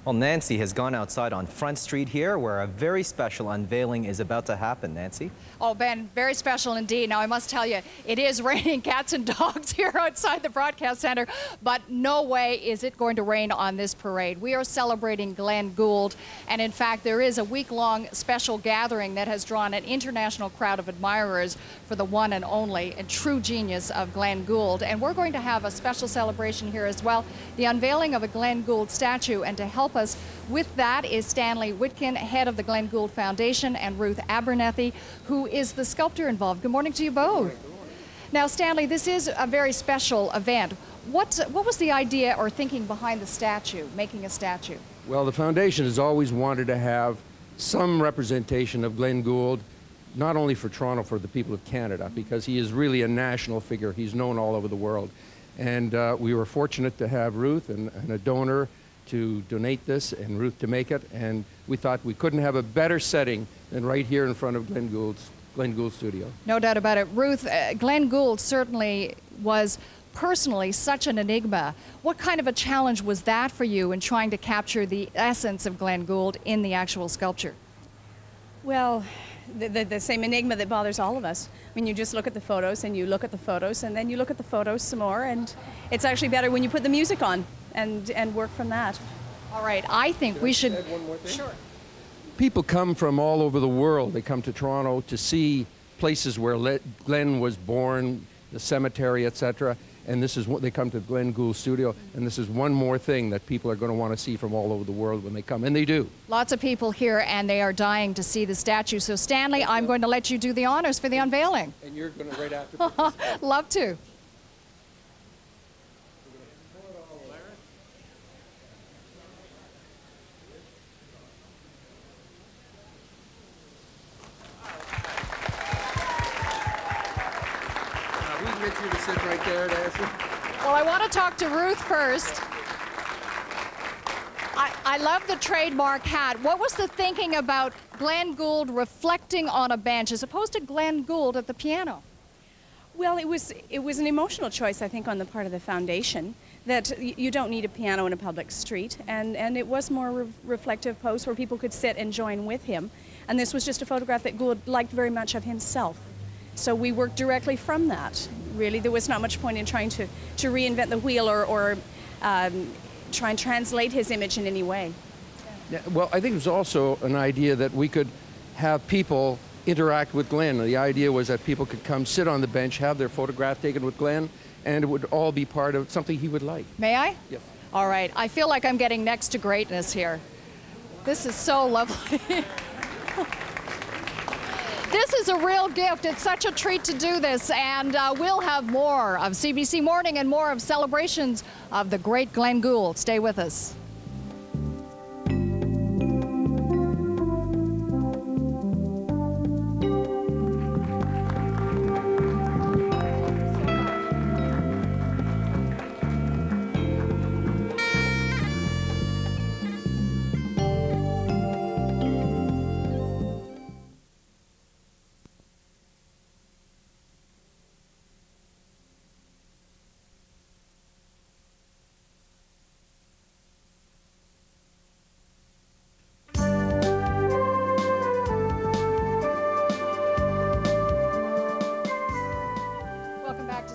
Well, Nancy has gone outside on Front Street here where a very special unveiling is about to happen. Nancy? Oh, Ben, very special indeed. Now, I must tell you, it is raining cats and dogs here outside the broadcast center, but no way is it going to rain on this parade. We are celebrating Glenn Gould, and in fact, there is a week-long special gathering that has drawn an international crowd of admirers for the one and only and true genius of Glenn Gould. And we're going to have a special celebration here as well, the unveiling of a Glenn Gould statue, and to help us with that is Stanley Whitkin, head of the Glenn Gould Foundation, and Ruth Abernathy, who is the sculptor involved. Good morning to you both. Now, Stanley, this is a very special event. What was the idea or thinking behind the statue, making a statue? Well, the foundation has always wanted to have some representation of Glenn Gould, not only for Toronto, for the people of Canada, because he is really a national figure. He's known all over the world. And we were fortunate to have Ruth and a donor to donate this, and Ruth to make it, and we thought we couldn't have a better setting than right here in front of Glenn Gould studio. No doubt about it. Ruth, Glenn Gould certainly was personally such an enigma. What kind of a challenge was that for you in trying to capture the essence of Glenn Gould in the actual sculpture? Well, the same enigma that bothers all of us. When you just look at the photos and you look at the photos and then you look at the photos some more, and it's actually better when you put the music on and work from that. All right, I think we should... Add one more thing? Sure. People come from all over the world. They come to Toronto to see places where Glenn was born, the cemetery, etc. And this is what they come to Glenn Gould studio, and this is one more thing that people are going to want to see from all over the world when they come, and they do. Lots of people here, and they are dying to see the statue. So, Stanley, I'm going to let you do the honors for the unveiling. And you're going to right after. Love to. We can get you to sit right there, Nancy. Well, I want to talk to Ruth first. I love the trademark hat. What was the thinking about Glenn Gould reflecting on a bench as opposed to Glenn Gould at the piano? Well, it was an emotional choice, I think, on the part of the foundation, that you don't need a piano in a public street, and it was more a reflective pose where people could sit and join with him. And this was just a photograph that Gould liked very much of himself. So we worked directly from that. Really, there was not much point in trying to reinvent the wheel or try and translate his image in any way. Yeah, well, I think it was also an idea that we could have people interact with Glenn. The idea was that people could come sit on the bench, have their photograph taken with Glenn, and it would all be part of something he would like. May I? Yes. All right. I feel like I'm getting next to greatness here. This is so lovely. This is a real gift. It's such a treat to do this, and we'll have more of CBC Morning and more of celebrations of the great Glenn Gould. Stay with us.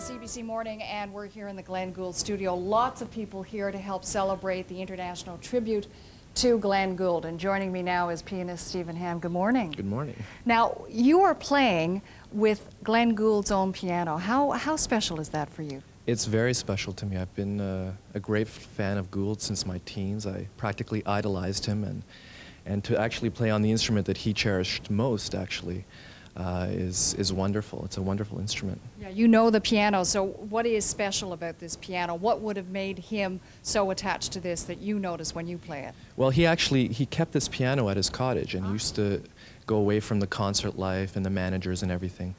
CBC Morning, and we're here in the Glenn Gould studio. Lots of people here to help celebrate the international tribute to Glenn Gould. And joining me now is pianist Stephen Ham. Good morning. Good morning. Now, you are playing with Glenn Gould's own piano. How special is that for you? It's very special to me. I've been a great fan of Gould since my teens. I practically idolized him, and to actually play on the instrument that he cherished most, actually, is wonderful. It's a wonderful instrument. Yeah, you know the piano, so what is special about this piano? What would have made him so attached to this that you notice when you play it? Well, he kept this piano at his cottage, and he used to go away from the concert life and the managers and everything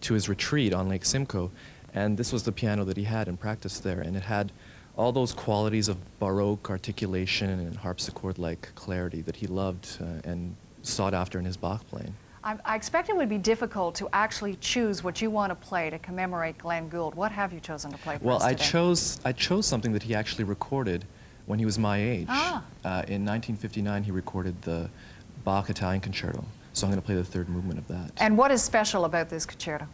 to his retreat on Lake Simcoe, and this was the piano that he had and practiced there, and it had all those qualities of Baroque articulation and harpsichord-like clarity that he loved and sought after in his Bach playing. I expect it would be difficult to actually choose what you want to play to commemorate Glenn Gould. What have you chosen to play for us today? I chose something that he actually recorded when he was my age. Ah. In 1959, he recorded the Bach Italian Concerto. So I'm going to play the third movement of that. And what is special about this concerto?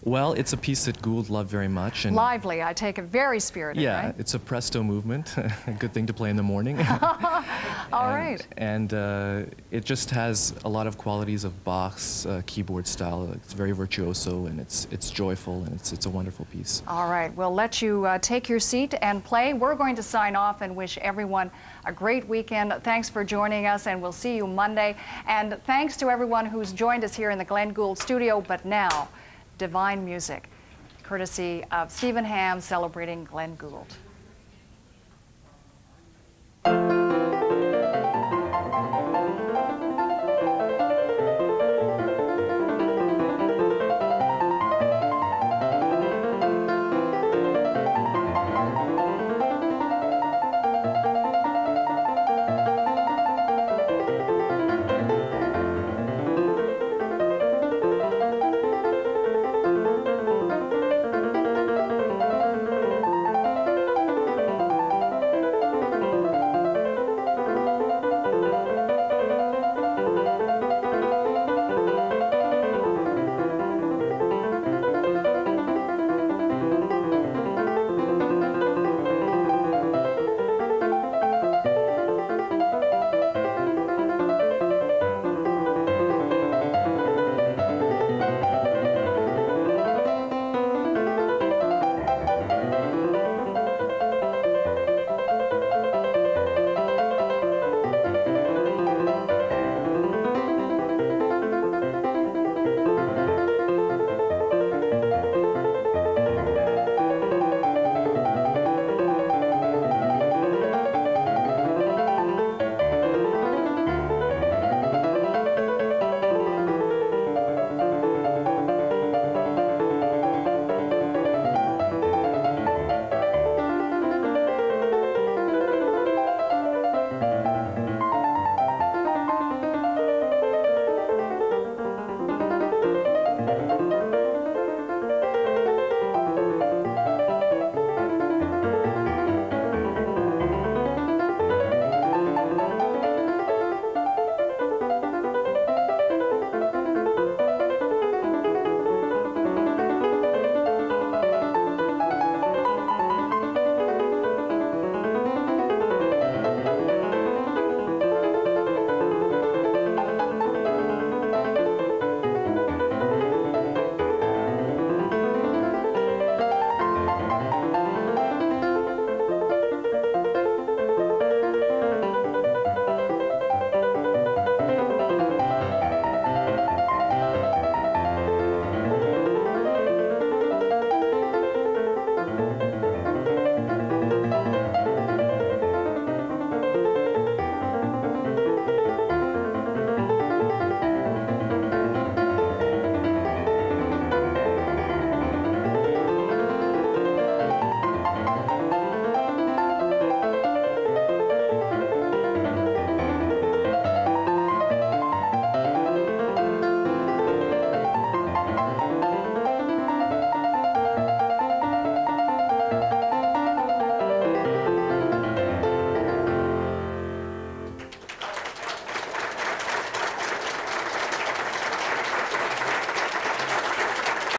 Well, it's a piece that Gould loved very much. And Lively, I take it, very spirited, yeah, right? it's a presto movement, a good thing to play in the morning. All right. And it just has a lot of qualities of Bach's keyboard style. It's very virtuoso, and it's joyful, and it's a wonderful piece. All right, we'll let you take your seat and play. We're going to sign off and wish everyone a great weekend. Thanks for joining us, and we'll see you Monday. And thanks to everyone who's joined us here in the Glenn Gould studio. But now, divine music, courtesy of Stephen Ham, celebrating Glenn Gould.